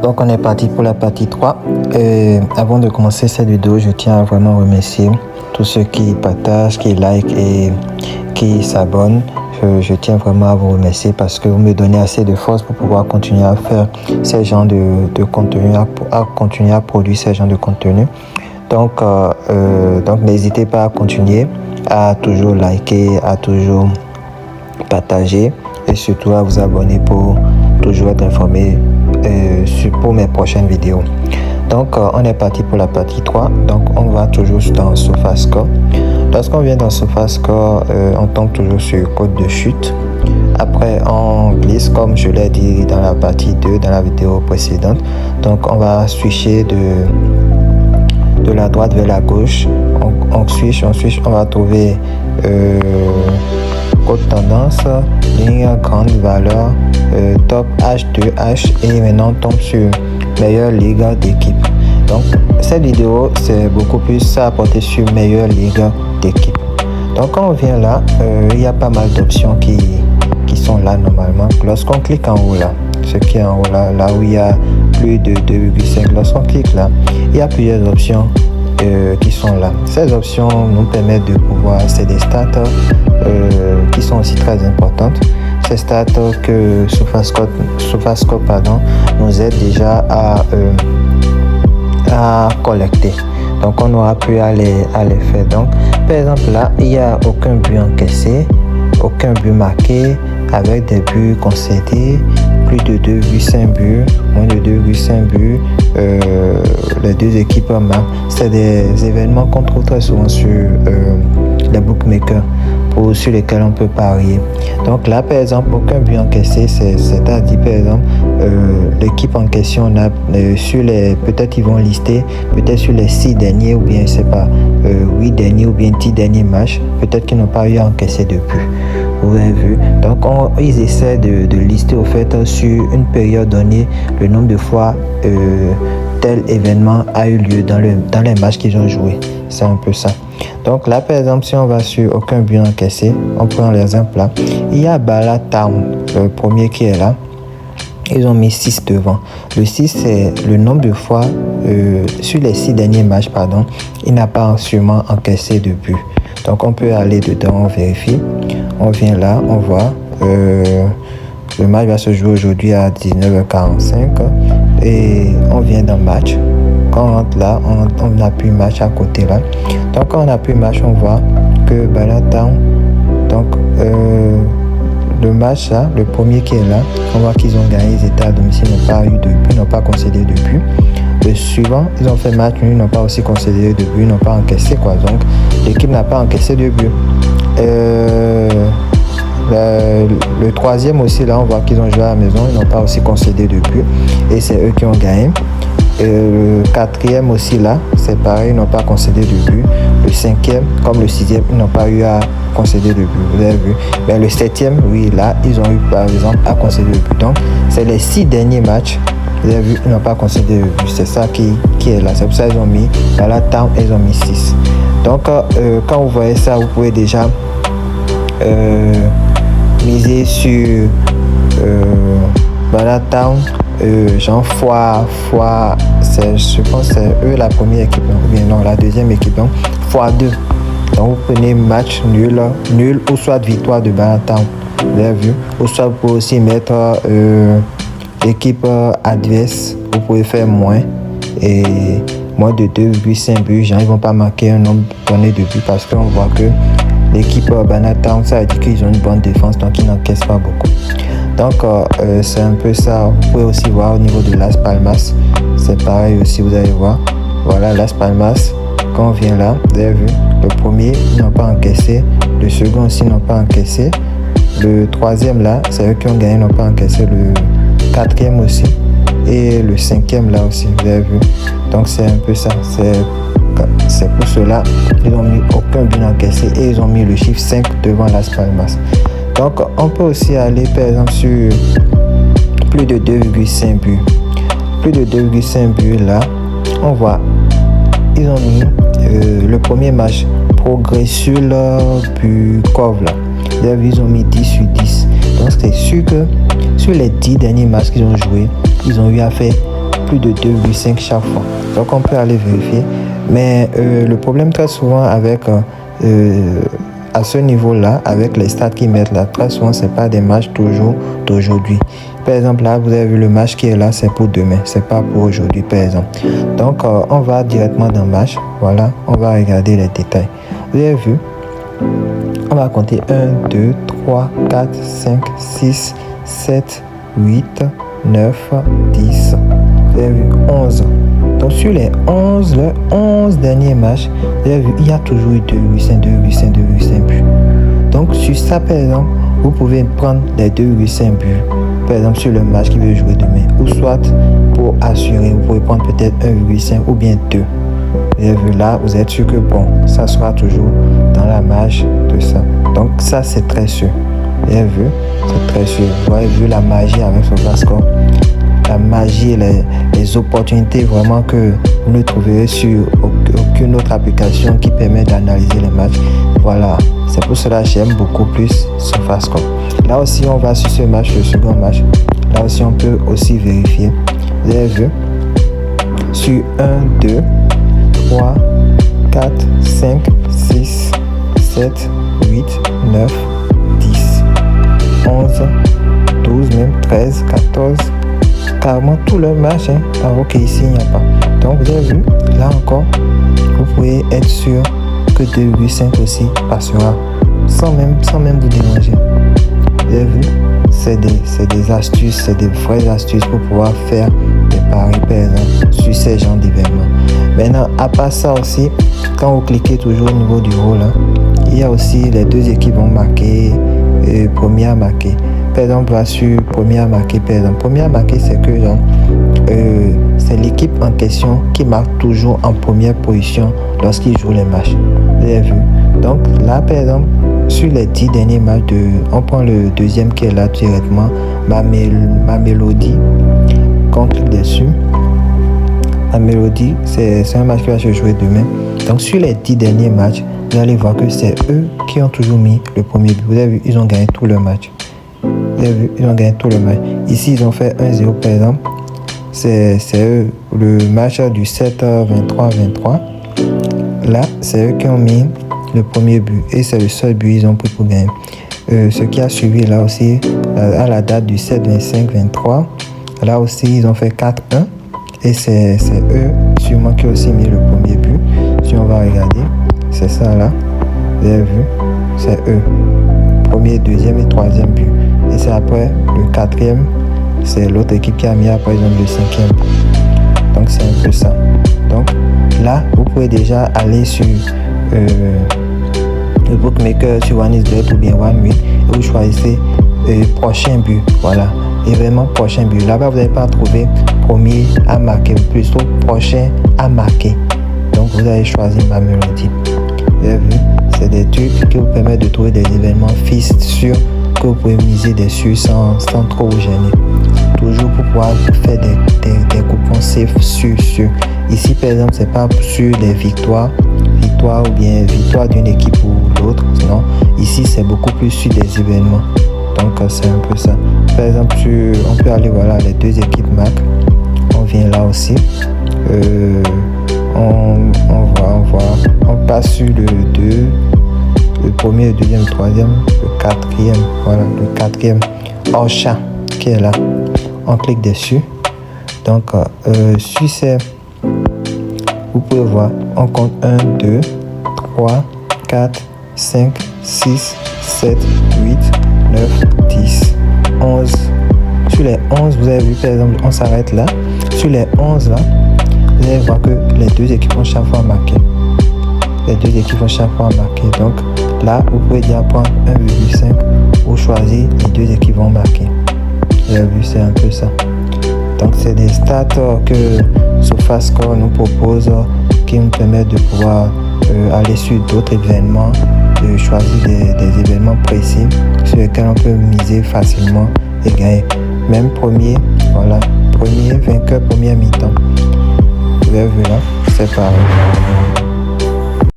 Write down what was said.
Donc on est parti pour la partie 3. Avant de commencer cette vidéo, je tiens à vraiment remercier tous ceux qui partagent, qui like et qui s'abonnent. Je tiens vraiment à vous remercier parce que vous me donnez assez de force pour pouvoir continuer à faire ce genre de contenu, à continuer à produire ce genre de contenu. Donc n'hésitez pas à continuer, à toujours liker, à toujours partager et surtout à vous abonner pour toujours être informé pour mes prochaines vidéos. Donc on est parti pour la partie 3. Donc on va toujours dans SofaScore. Lorsqu'on vient dans SofaScore, on tombe toujours sur code de chute. Après on glisse comme je l'ai dit dans la partie 2, dans la vidéo précédente. Donc on va switcher de la droite vers la gauche. On switch, on va trouver code tendance, ligne grande valeur, top H2H et maintenant on tombe sur meilleure ligue d'équipe. Donc cette vidéo c'est beaucoup plus ça à porter sur meilleure ligue d'équipe. Donc quand on vient là, il y a pas mal d'options qui sont là normalement. Lorsqu'on clique en haut là, ce qui est en haut là où il y a plus de 2,5, lorsqu'on clique là, il y a plusieurs options qui sont là. Ces options nous permettent de pouvoir, c'est des stats qui sont aussi très importantes. Ces stats que SofaScore nous aide déjà à collecter. Donc on aura pu à les faire. Donc par exemple là, il n'y a aucun but encaissé, aucun but marqué, avec des buts concédés, plus de 2,5 buts, moins de 2,5 buts, les deux équipes marquent. C'est des événements qu'on trouve très souvent sur les bookmakers sur lesquels on peut parier. Donc là par exemple aucun but encaissé, c'est-à-dire par exemple l'équipe en question sur les, peut-être ils vont lister peut-être sur les 6 derniers ou bien je sais pas 8 derniers ou bien 10 derniers matchs, peut-être qu'ils n'ont pas eu à encaisser de but. Vous avez vu, donc ils essaient de lister au fait sur une période donnée le nombre de fois tel événement a eu lieu dans les matchs qu'ils ont joué. C'est un peu ça. Donc là par exemple si on va sur aucun but encaissé, on prend l'exemple là, il y a Bala Town, le premier qui est là. Ils ont mis 6 devant. Le 6 c'est le nombre de fois sur les 6 derniers matchs, il n'a pas sûrement encaissé de but. Donc on peut aller dedans, on vérifie. On vient là, on voit le match va se jouer aujourd'hui à 19h45 et on vient dans match. Quand on rentre là, on appuie match à côté là. Donc quand on appuie match, on voit que Balatown, donc le match là, le premier qui est là, on voit qu'ils ont gagné, ils étaient à domicile, n'ont pas eu de but, n'ont pas concédé de but. Le suivant, ils ont fait match nul, n'ont pas aussi concédé de but, n'ont pas encaissé quoi. Donc l'équipe n'a pas encaissé de but. Le troisième aussi là, on voit qu'ils ont joué à la maison, ils n'ont pas aussi concédé de but et c'est eux qui ont gagné. Le quatrième aussi là, c'est pareil, ils n'ont pas concédé de but. Le cinquième, comme le sixième, ils n'ont pas eu à concéder de but. Vous avez vu. Mais le septième, oui, là, ils ont eu par exemple à concéder de but. Donc, c'est les 6 derniers matchs. Vous avez vu, ils n'ont pas concédé de but. C'est ça qui est là. C'est pour ça qu'ils ont mis dans la table, ils ont mis 6. Donc, quand vous voyez ça, vous pouvez déjà miser sur Balatown. Genre fois je pense que c'est eux la première équipe, ou bien non, la deuxième équipe, donc fois 2. Donc vous prenez match nul ou soit victoire de Balatown, vous avez vu, ou soit vous pouvez aussi mettre l'équipe adverse, vous pouvez faire moins et moins de 2,5 buts, genre ils vont pas marquer un nombre donné de buts parce qu'on voit que l'équipe Balatown, ça veut dire qu'ils ont une bonne défense, donc ils n'encaissent pas beaucoup. Donc c'est un peu ça. Vous pouvez aussi voir au niveau de Las Palmas, c'est pareil aussi, vous allez voir. Voilà Las Palmas, quand on vient là, vous avez vu, le premier ils n'ont pas encaissé, le second aussi n'ont pas encaissé, le troisième là, c'est eux qui ont gagné, n'ont pas encaissé, le quatrième aussi et le cinquième là aussi, vous avez vu. Donc c'est un peu ça, c'est pour cela ils n'ont mis aucun but encaissé et ils ont mis le chiffre 5 devant Las Palmas. Donc on peut aussi aller par exemple sur plus de 2,5 buts. Plus de 2,5 buts là, on voit, ils ont mis le premier match Progressul Bukov là. Ils ont mis 10 sur 10. Donc c'est sûr que sur les 10 derniers matchs qu'ils ont joués, ils ont eu à faire plus de 2,5 chaque fois. Donc on peut aller vérifier. Mais le problème très souvent avec à ce niveau-là, avec les stats qu'ils mettent là, très souvent c'est pas des matchs toujours d'aujourd'hui. Par exemple là, vous avez vu le match qui est là, c'est pour demain, c'est pas pour aujourd'hui par exemple. Donc on va directement dans le match. Voilà, on va regarder les détails. Vous avez vu, on va compter 1, 2, 3, 4, 5, 6, 7, 8, 9, 10. Vous avez vu 11. Donc sur les 11 derniers matchs, vous avez vu, il y a toujours eu 2,5 buts. Donc sur ça, par exemple, vous pouvez prendre les 2,5 buts, par exemple sur le match qui veut jouer demain. Ou soit pour assurer, vous pouvez prendre peut-être 1,5 ou bien 2. Vous avez vu là, vous êtes sûr que bon, ça sera toujours dans la marge de ça. Donc ça, c'est très sûr. Vous avez vu, c'est très sûr. Vous avez vu la magie avec SofaScore. La magie, les opportunités vraiment que vous ne trouverez sur aucune autre application qui permet d'analyser les matchs. Voilà, c'est pour cela que j'aime beaucoup plus SofaScore. Là aussi, on va sur ce match, le second match. Là aussi, on peut aussi vérifier. Vous avez vu, sur 1, 2, 3, 4, 5, 6, 7, 8, 9, 10, 11, 12, même 13, 14, carrément tout le match, hein, alors qu'ici il n'y a pas. Donc vous avez vu, là encore, vous pouvez être sûr que 2,5 aussi passera sans même vous déranger. Vous avez vu, c'est des astuces, c'est des vraies astuces pour pouvoir faire des paris par exemple sur ces genres d'événements. Maintenant, à part ça aussi, quand vous cliquez toujours au niveau du haut là, il y a aussi les deux équipes vont marquer premier à marquer. Par exemple, va sur premier à marquer. Par exemple, premier à marquer, c'est que c'est l'équipe en question qui marque toujours en première position lorsqu'il joue les matchs. Vous avez vu. Donc là, par exemple, sur les 10 derniers matchs, on prend le deuxième qui est là directement, ma mélodie. Quand on clique dessus, ma mélodie, c'est un match qui va se jouer demain. Donc sur les 10 derniers matchs, vous allez voir que c'est eux qui ont toujours mis le premier but. Vous avez vu, ils ont gagné tout le match. Vous avez vu, ils ont gagné tout le match. Ici, ils ont fait 1-0 par exemple. C'est eux, le match du 7-23-23. Là, c'est eux qui ont mis le premier but. Et c'est le seul but qu'ils ont pris pour gagner. Ce qui a suivi là aussi, à la date du 7-25-23, là aussi, ils ont fait 4-1. Et c'est eux, sûrement, qui ont aussi mis le premier but. Si on va regarder, c'est ça là. Vous avez vu, c'est eux. Premier, deuxième et troisième but. Et c'est après le quatrième, c'est l'autre équipe qui a mis après ils ont le cinquième. Donc c'est un peu ça. Donc là, vous pouvez déjà aller sur le bookmaker, sur OneXBet ou bien OneWin et vous choisissez prochain but. Voilà, événement prochain but. Là-bas, vous n'allez pas trouver premier à marquer, plutôt prochain à marquer. Donc vous allez choisir ma mélodie. Vous avez vu, c'est des trucs qui vous permettent de trouver des événements fixes sûrs que vous pouvez miser dessus sans trop vous gêner. Toujours pour pouvoir faire des coupons safe sûrs. Ici par exemple, c'est pas sur des victoires ou bien victoire d'une équipe ou l'autre. Non, ici c'est beaucoup plus sur des événements. Donc c'est un peu ça. Par exemple, on peut aller voilà les deux équipes marquent. On vient là aussi. On passe sur le 2, le premier, le deuxième, le troisième, le quatrième. Voilà, le quatrième Orcha qui est là. On clique dessus. Donc, sur ces, vous pouvez voir, on compte 1, 2, 3, 4, 5, 6, 7, 8, 9, 10, 11. Sur les 11, vous avez vu, par exemple, on s'arrête là. Sur les 11 là, vous allez voir que les deux équipes ont chaque fois marqué. Les deux équipes ont chaque fois marqué. Donc là, vous pouvez déjà prendre 1,5 ou choisir les deux équipes vont marquer. Vous avez vu, c'est un peu ça. Donc c'est des stats que SofaScore nous propose qui nous permettent de pouvoir aller sur d'autres événements, de choisir des événements précis sur lesquels on peut miser facilement et gagner. Même premier, voilà, premier vainqueur, première mi-temps. Vous avez vu là, c'est pareil.